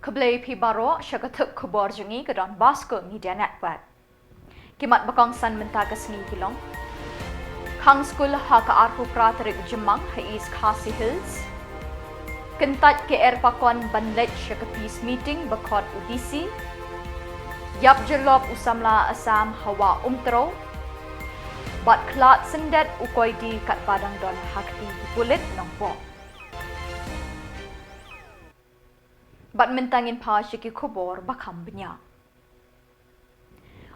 Keblai pi baro syakatuk Khuborjylla ke donbosco media network. Kimat bakong san mentaga seni Shillong. Khang school haka arpu pratarik JYMMANG ha East Khasi Hills. Kentat ke pakon banlet syaka peace meeting bakot udisi. Yap jelop usamla asam hawa umtro. Bat klat sendet ukoi di kat padang don hakti bulit nongpo. Bat mentangin pa syaki Khubor bakam benya.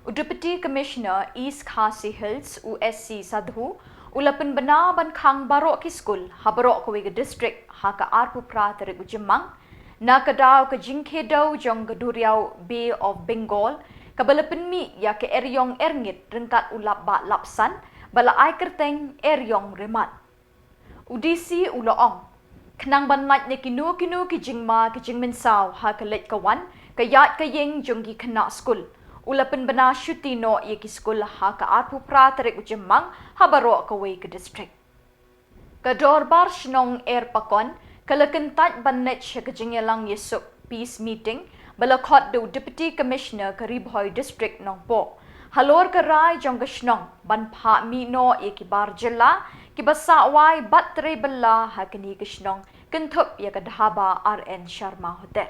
Deputy Commissioner East Khasi Hills USC Sadhu ulapan benar ban khang barok ki skul ha barok ko ke district ha ka arpu pratarik JYMMANG NAKA daw ke jingke daw jong geduriau Bay of Bengal kabalapan mi ya ke eryong erngit rengkat ulap ba lapsan bala ai kerteng eryong remat. Udisi uloong Kenang banlat ni kinu ki jingma ki jingmen saw ha kelet kawan kayat kayeng jonggi kena skul. Ulapan benar syuti no ye ki skul ha ka arpu pratarik JYMMANG ha barok kawai ke district. Kador bar shnong pakon kalakentat bannet syakajingelang yesuk peace meeting balakot do Deputy Commissioner Karibhoy district nongpo. Halor karai jong shnong ban pha mi no ye ki Khuborjylla ki basawai batre balla hakani kishnong kentup ya kadhaba RN Sharma hotel.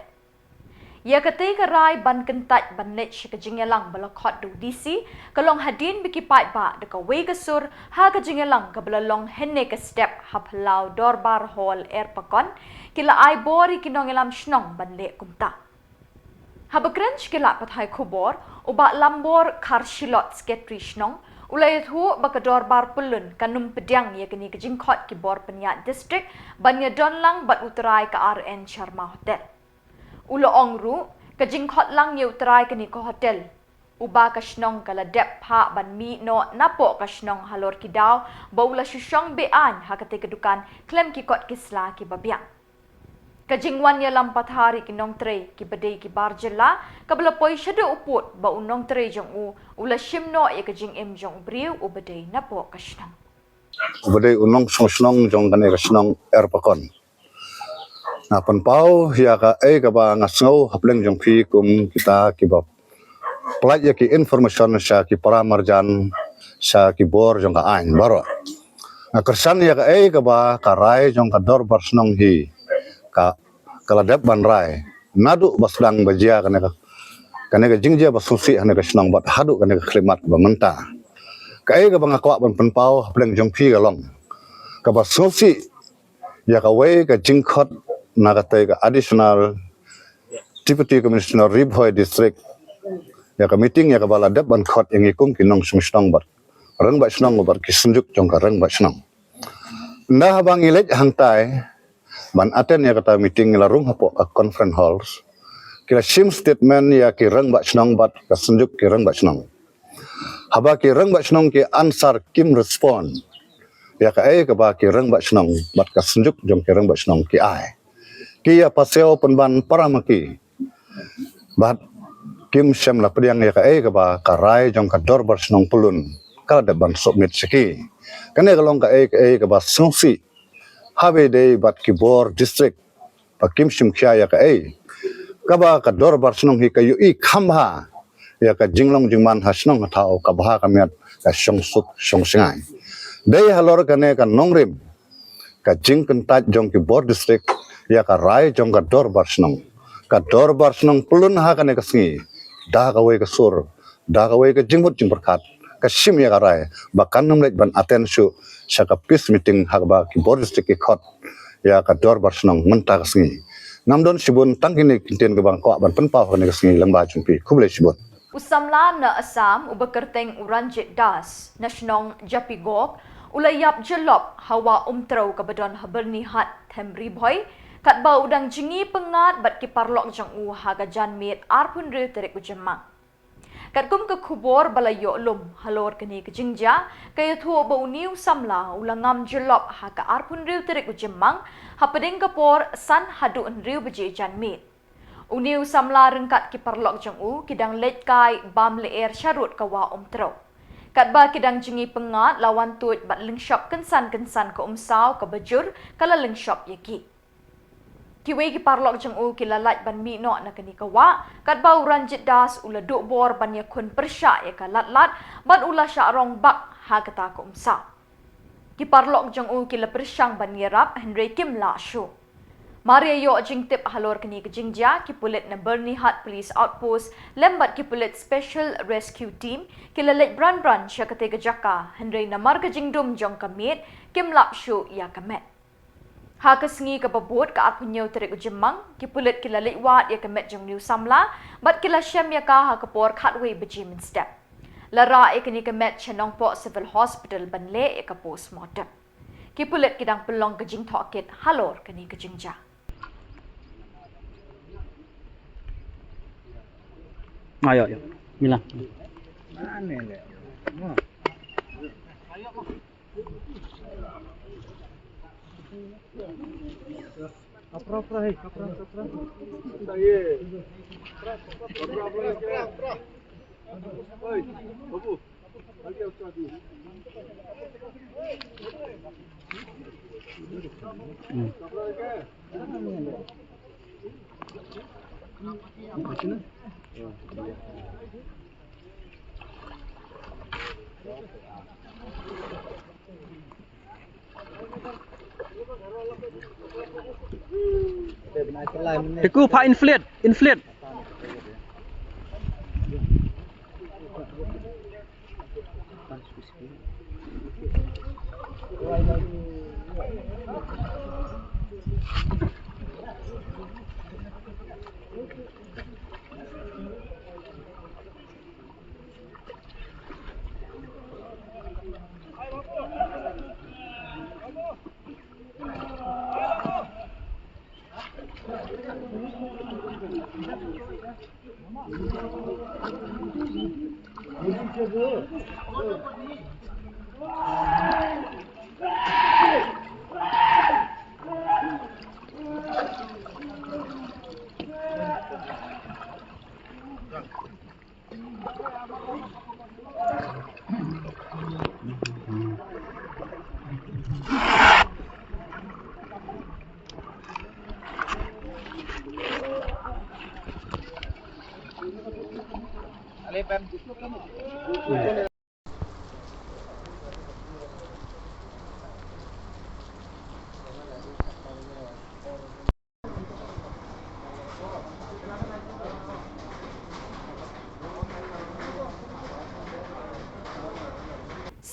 Ya katay karay ban kentat banlet syakajingelang balakot do DC kalong hadin biki Peit ba dekaway kasur ha kajingelang kabalalong henne ka step haplau dorbar hall pakon kila ay bori kinongelam shnong banle kumta. Habakrench kila patay Khubor uba lambor karshilot sketri shnong ulay thu bakadorbar pulun kanum pedyang ya kini kajingkot ki bor penyat district banya donlang bat uterai ka RN Sharma hotel. Ulo ongru kajingkot lang ye uterai kini ko hotel. Uba kashnong kala dep pa ban mi no napo kashnong halor ki daw baula syusyong bean hakate kedukan klem ki kot kisla ki babiang. Kajingwan ya lampat hari kinong tre ki badai ki Khuborjylla kabla poi syada uput ba unong tre jong ula shimno ya kajing jong briu ubadai napo kashnong. Ubadai unong snong jong kane kashnong pakon. Na panpau ya ka ka ba ngasngau hapleng jong pi kum kita kibab. Pelat ya ki information sya ki paramarjan sya ki bor jong ka ain baro. Na kersan ya ka ba karai jong ka dor barsnong hi ka kaladap ban rai nadu basdang bajia kane ka jingja basusi hane ka snong bat hadu kane ka klimat ba menta. Ka ka ba ngakwa ban panpau hapleng jong pi galong. Ka basusi ya ka wei ka jingkhot nakatay ka additional Deputy Commissioner Ribhoy District ya ka meeting ya ka baladap ban khot yang ikum kinong sumstong bat rang bat snong bat kisunjuk jong ka rang bat snong nda habang ilet hangtai ban aten ya kata meeting larung hapo ka conference halls kila sim statement ya ki rang bat snong bat kasunjuk ki rang bat snong haba ki rang bat snong ki answer kim respond ya ka ba ki rang bat snong bat kasunjuk jong ki rang bat snong ki ai kia paseo penban paramaki bat kim Samla pediang ya ka ba karai jong ka dor barsnong pulun kala de ban submit seki kane kalong ka ba sungsi habe de bat ki bor district pa kim sim khya ya ka ba ka dor barsnong hi ka yu i khamba ya ka jinglong jingman hasnong thao ka ba ka met ka songsuk songsingai dei halor kane ka nongrim ka jingkentat jong ki bor district ya ka rai jong ka dor barsnong pulun ha kane ka singi da ka wei ka sur da ka wei ka jingmut jing berkat ka sim ya ka rai bakan nomlet ban atensu sya ka peace meeting ha ba ki bor district ki khot ya ka dor barsnong menta ka singi namdon sibun tangkini kinten ka bang ko ban penpau kane ka singi lamba jumpi khubule sibun Usamla na Assam ubakerteng uranjit das nasyonong japigok ulayap jelop hawa umtro kabadon haberni hat temribhoy kat ba udang jingi pengat bat ki parlok jang haga janmit arpun re terik JYMMANG. Kat kum ke Khubor balayo lum halor kini ke jingja kaya thuo ba uniu Samla ulangam jelop haga arpun re terik JYMMANG hapading kapor san hadu riu beje janmit. Uniu Samla rengkat ki parlok jang kidang let kai bam leer syarut kawa umtro. Kat ba kidang jingi pengat lawan tut bat lingshop kensan ke umsaw ke bajur kala lingshop yaki. Kiwe ki parlok jang u kilalat ban mi no na kani kawa kat bau ranjit das ula duk bor ban ya kun persya ya kalat ban ula sya rong bak ha kata ko umsa. Ki parlok jang u kila persyang ban yerap Henry Kim la shu. Maria yo jing tip halor kani ke jingja ki pulit na Bernie Hut Police Outpost lembat ki pulit Special Rescue Team kila let bran sya kate ke jaka Henry na marga jingdum jong kamit Kim lap shu ya kamet. Ha kesengi ke babut ke arpunyo terik JYMMANG ki pulit kila let wat ya kamet jong new Samla bat kila syam ya ka ha kapor khatway bejimin step. Lara ikani kamet Chenong Po Civil Hospital ban le ka postmortem. Ki pulit kidang pelong ke jing thokit halor kani ke jingja. Ayo. Jylla. Mana le? Kapra hei, kapra. Daye. Kapra. Oi, babu. Lagi usah di. Kapra ke? Mana? Teku pak inflate.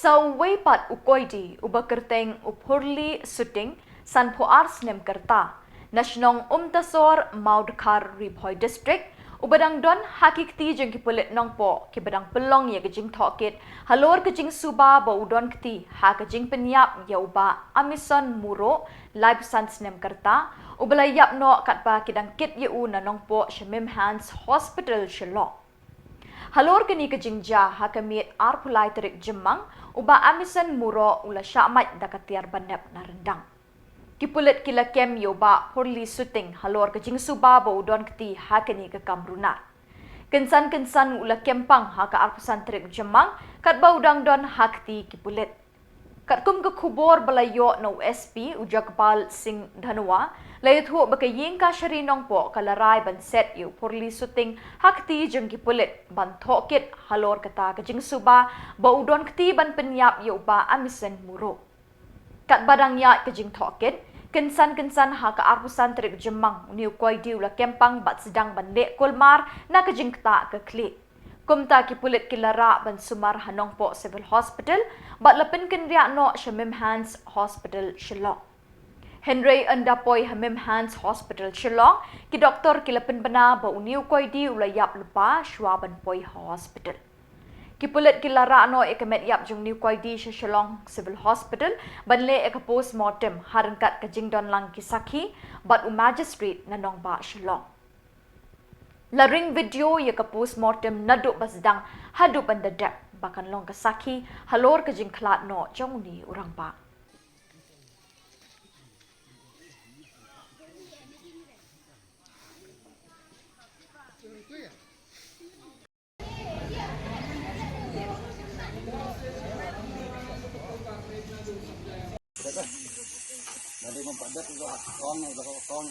Sau weipat ukoidi ubakerteng upurli shooting san po ars nem kerta nasionong tasor maudkar ribhoi district ubadang don hakikti jeng kipulit nong po kibadang pelong ya kejing thokit halor kejing suba ba udon kti ha kejing penyap ya uba amison muro live sans nem kerta ubalayap no katpa kidang kit ya u na nong po Shimim Hands Hospital Shillong. Halor kini kejingja hakamit arpulai terik JYMMANG uba amison muro ula syamat dakatiar bandap na rendang. Kipulit kila kem yoba porli shooting halor kejing suba ba udon kti hakani ke kamruna. Kensan ula kempang haka arpusan terik JYMMANG kat ba udang don hakti kipulit. Kat kum ke Khubor balayo no SP ujakbal sing dhanwa layut ho bakaying ka sharinong po kalaray ban set yu porli shooting hakti jeng kipulit ban thokit halor kata kajing suba ba udon kti ban penyap yu ba amisen muro. Kat badang ya kajing thokit kensan haka arpusan terik JYMMANG niu koi diu la kempang bat sedang ban lek kolmar na kajing kta ke klik. Kumta kipulit kilara ban sumar hanong po Civil Hospital bat lapin kenria no Shimim Hands Hospital Shillong. Henry Andapoy Shimim Hands Hospital Shillong ki doktor kilapin bana ba uniu koi di ulayap lupa Shwaban Poy Hospital. Kipulit kilara no ekamet yap jung niu koi di Shillong Civil Hospital ban le ek postmortem harangkat kajingdon lang kisaki bat magistrate na nong ba Shillong. Laring video ya ka postmortem naduk basdang hadup bandadak bahkan long kesaki halor ke jingklat no jong ni urang pa. Jadi mempadat itu kong.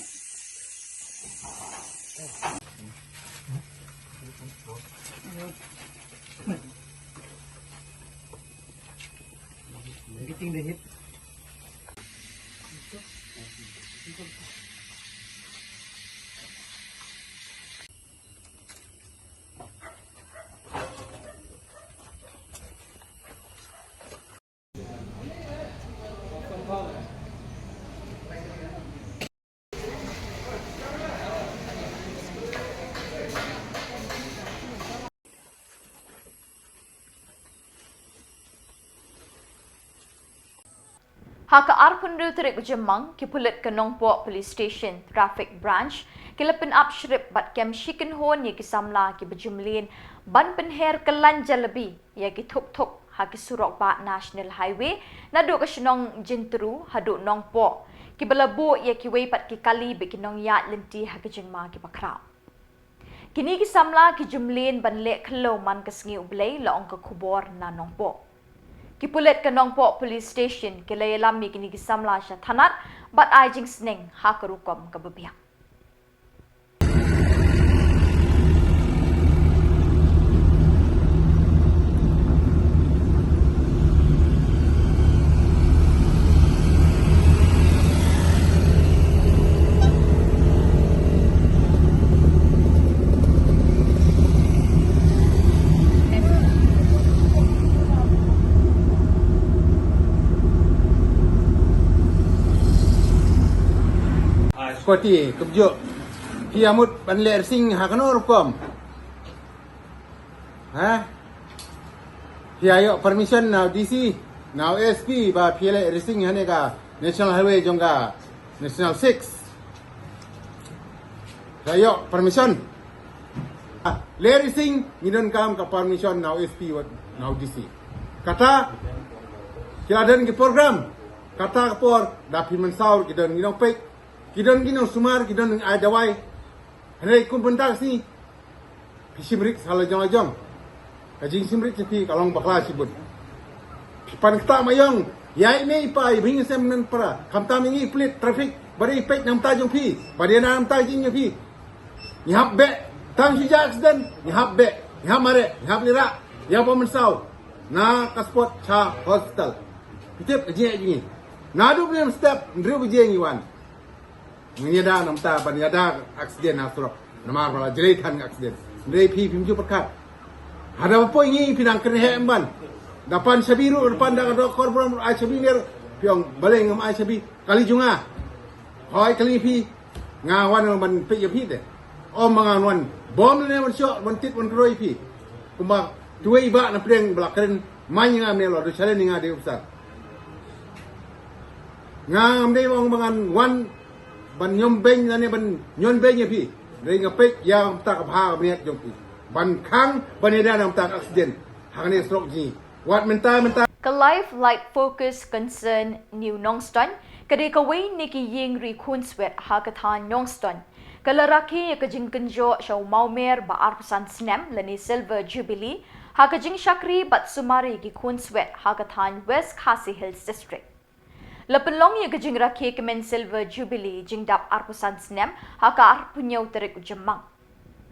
Haka arpun riu terik JYMMANG ki pulit ke Nongpo Police Station Traffic Branch kilepin upshrip bat kem shikin hon ye ki Samla ki bejumlin ban penher kelan jalabi ye ki thuk haki surok ba National Highway nadu ke Shillong jintru hadu Nongpo ki belabu ye ki wei pat ki kali be ki nong ya lenti haki jingma ki bakrau. Kini ki Samla ki jumlin ban lek khlo man ke sngi ublei laong ke Khubor na Nongpo. Kipulit ke Nongpo Police Station kilayalami kini ki Samla siya thanat bat ay jing sneng hakarukom kababiyak. Seperti kebejuk kiamut banle sing hakano rukom ayo permission now DC now SP ba pile racing hane ka National Highway jongga National 6 ayo permission le racing ngidon kam ka permission now SP now DC kata kiadan ki program kata kapor dapi mensaur kidon ngidon Peit kidon ginong sumar kidon ay dawai hanay kumpunta si pisimrik salah jong kajing simrik si kalong bakla sibut pan kta mayong yai me pa ibing sem nan para kamta mingi plit traffic bari Peit nam ta jong pi bari nam ta jing pi nyap be tang si accident nyap be nyap mare nyap lira ya pa mensau na kaspot cha hospital pitip kajing jingi nadu blim step ndru bujeng iwan menyada namta banyada aksiden asro namar bala jelitan aksiden ndrei pi pimju perkat ada apa ini pinang kerhe emban dapan sabiru depan da korban ai sabiner piong baleng ngam ai sabi kali junga hoi kali pi ngawan ban pe ya pi de om manganwan bom ne man shot man tit man roi pi kuma duai ba na preng blakren manya melo do chale ninga de usar ngam de wong mangan wan ban nyom beng na ne ban nyon beng ya pi rei ngapek yang tak pha miet jong pi ban khang ban eda nam tak accident hang ne stroke ji wat menta Ka live light focus concern new nongston kade ka wei ni ki ying ri khun swet ha ka tha nongston kala rakhi ka jing kanjo shaw maumer ba arpusan snem lani silver jubilee ha ka jing shakri bat sumari ki khun swet ha ka tha West Khasi Hills district Lapelong ye gajing rakhe kemen silver jubilee jingdap arpusan snem haka arpunyau terik JYMMANG.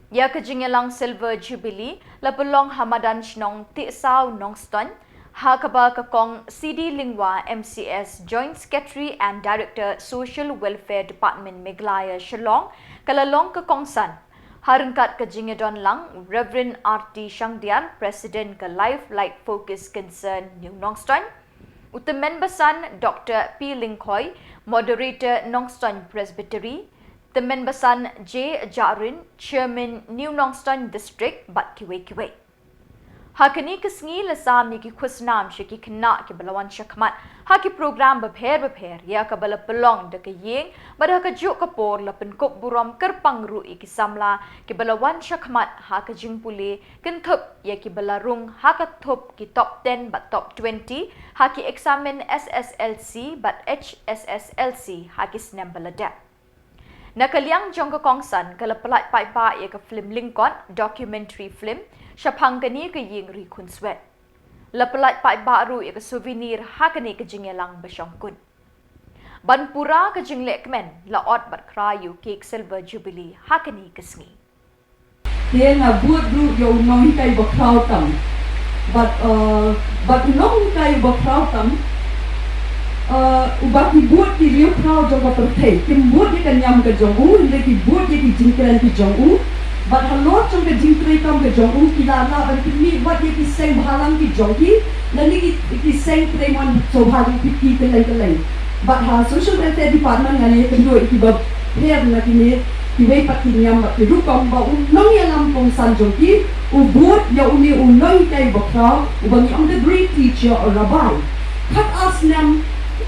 Ya gajing elang silver jubilee lapelong hamadan shnong tisau nongston haka ba kakong CD Lingwa MCS Joint Secretary and Director Social Welfare Department Meghalaya Shillong kalalong kakongsan harengkat gajing don lang Reverend RT Shangdian President ka Life Light Focus Concern New Nongston Utemen Basan Dr. P. Lingkhoy, Moderator Nongston Presbytery, Temen Basan J. Jarin, Chairman New Nongston District, Bat Kiwe. Hakani kesngi lesam ki khusnam shiki kena ki balawan shakmat haki program bapher ya ka bala pelong de ke yeng bada ka juk kapor la pen kop buram kerpang ru ki Samla ki balawan shakmat ha ka jingpule ken thup ya ki balarung ha ka thup ki top 10 but top 20 ha ki examine SSLC but HSSLC ha ki snem balada Nakaliang jong kongsan kala pelat pai ba ya ka film Lincoln documentary film Shapang kani ke ying ri kun swet. La pelat pai baru ya ka souvenir ha kani ke jingelang basyong kun. ban pura ke jinglek men laot bat krayu cake silver jubilee hakani kesngi. Dia nga buat group yo nong kai bakrau tam. But nong kai bakrau tam ubah ki buat ki liu krau jong ka perthei. Kim buat ye kan yam ka jong u, le ki buat ye ki jingkran ki jong u. But halot jong ka jingkrai kam ka jong u ki la la ban ki ni buat ye ki seng bhalang ki jong ki, la ni ki seng preman so bhalang ki keleng. But social welfare department ngani kan do ki bab her na ki ni ki wei pat ki nyam ki ru kom ba un nong ya lam kong san jong ki u buat ya uni un nong kai bakrau u bang ang the great teacher or rabbi. Khat as nam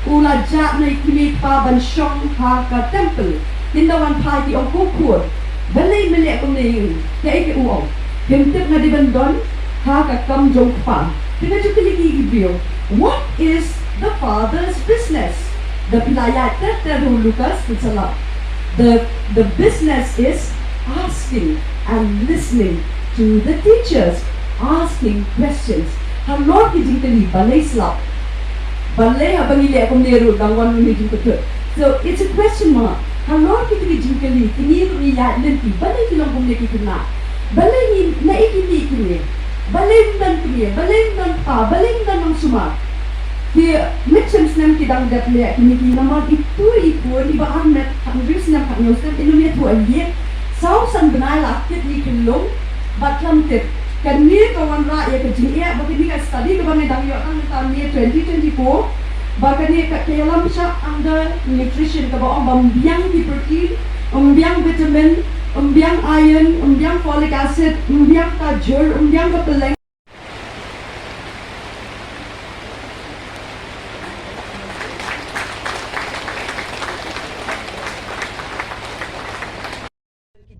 ula jat na ikini pa ban shong ha ka temple tindawan pai ki ong kukur balay mele ko ne ya ike uong himtip na di bandon ha ka kam jong pa tina ju kiligi gibiyo. What is the father's business? The pilayat terteru Lucas Kutsala. The business is asking and listening to the teachers, asking questions. Halor ki jingkali balay slap balay habang ili akong nero dangwan ni jingkali. So it's a question mark. Halor ki jingkali tiniro ni ya lenti balay kilang kung nakikina balay ni naikiti kini balay dan kini balay dan pa balay dan ang suma ki mitchems nam ki dang dat le kini ki naman itu ni ba ahmet handris nam ka nyosem inunia tu aliye sau san benai lakit ni kilong batlam tip kan ni kawan ra ya kejing ya bagi ni ka study ke bangai dang yo ang tahun ni 2024 bagi ni ka kelam sya under nutrition ka ba biang ki protein biang vitamin biang iron biang folic acid biang ka jur biang ka peleng.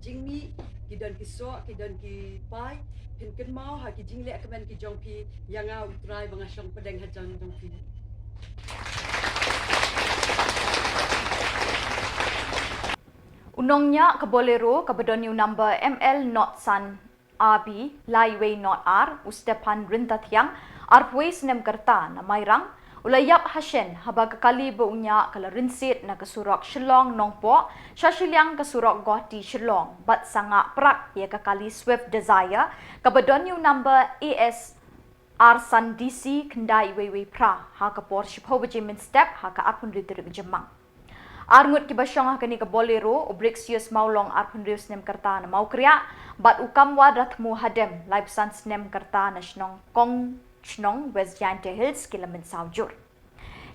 Jingmi kidan ki so kidan ki pai hinken mau ha ki jingle kemen ki jongpi yang au try banga syong pedeng hajang jongpi. Unongnya ke bolero ke bedoniu number ML not san RB Laiway not R Ustepan Rintathyang Arpway Snem Kerta na Mairang Ulayap Hashen habag kali beunya kala rinsit na kesurak Shillong nongpo Shashiliang kesurak Goti Shillong bat sanga prak ya kali Swift Desire kabedoniu number AS Arsan DC kendai wewe pra ha kapor Khuborjylla step ha ka apun ridrik JYMMANG Arngut ki basyong kani ke bolero Obrixius maulong arpundrius nem kerta na mau kriya bat ukam wadratmu hadem live sans nem kerta na shnong kong shnong West Giant Hills kilamin saujur.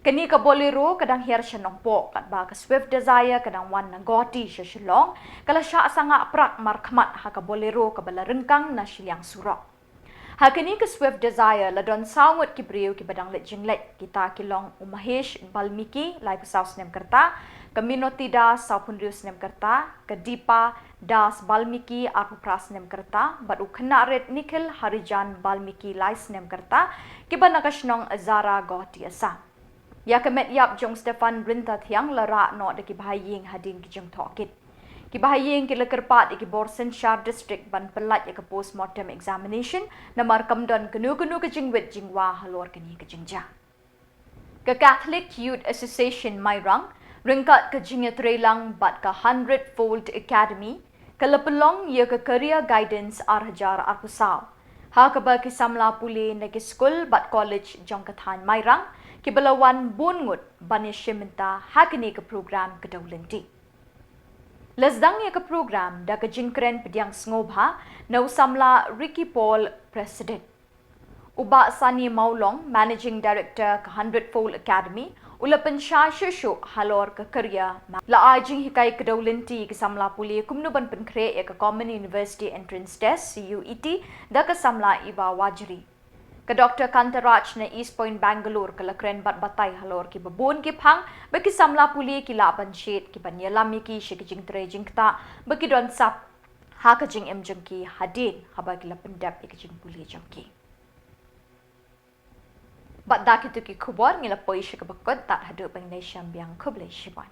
Kani ke bolero kadang her shnong po kat ba ke Swift Desire kadang wan na Goti Shillong kala sya sanga prak markmat ha ke bolero ke bala rengkang na Shillong surok. Hakini ke Swift Desire ladon saungut ki briu ki badang let jinglet kita kilong Umahesh Balmiki live saus nem kerta ke Minoti Das Saupundrius nem kerta ke Dipa Das Balmiki Arpupras nem kerta bat ukna red Nikhil Harijan Balmiki Lais nem kerta ki banakashnong Zara Goti asa ya ke met yap jong Stefan Rintathyang lara no de ki bahaying hadin ki jong tokit ki bahaying ki lekerpat ki Borsen Shah district ban pelat ya ke postmortem examination na markam don kenu ke jingwit jingwa halor kini ke jingja ke Catholic Youth Association Mairang ringkat ke jingat relang bat ke 100-fold academy ke lepelong ya ke career guidance arhajar arpusau ha ke ba ki Samla pule na ki school bat college jong kathan Mairang ki belawan bungut banishiminta hakini ke program ke daulenti Lesdang ya ke program da ke jingkren pediang ngobha na Samla Ricky Paul President. Uba Sani Maulong Managing Director ke 100-fold Academy ulapan sya shushu halor ke kerja la ajing hikai ke daulinti ke Samla puli kumnuban penkre ya ke Common University Entrance Test CUET da ke Samla Iba Wajri. Ke Dr. Kantaraj na East Point Bangalore ke lakren bat batai halor ki babun ki phang baki Samla puli ki la ban shet ki ban yalami ki shi ki jing tre jing ta baki don sap ha ka jing em jing ki hadin haba ki la pendap ki jing puli jing ki bat da ki tu ki khubor ngila poi shi ka bakot tat hadu bang nation biang khuble shiban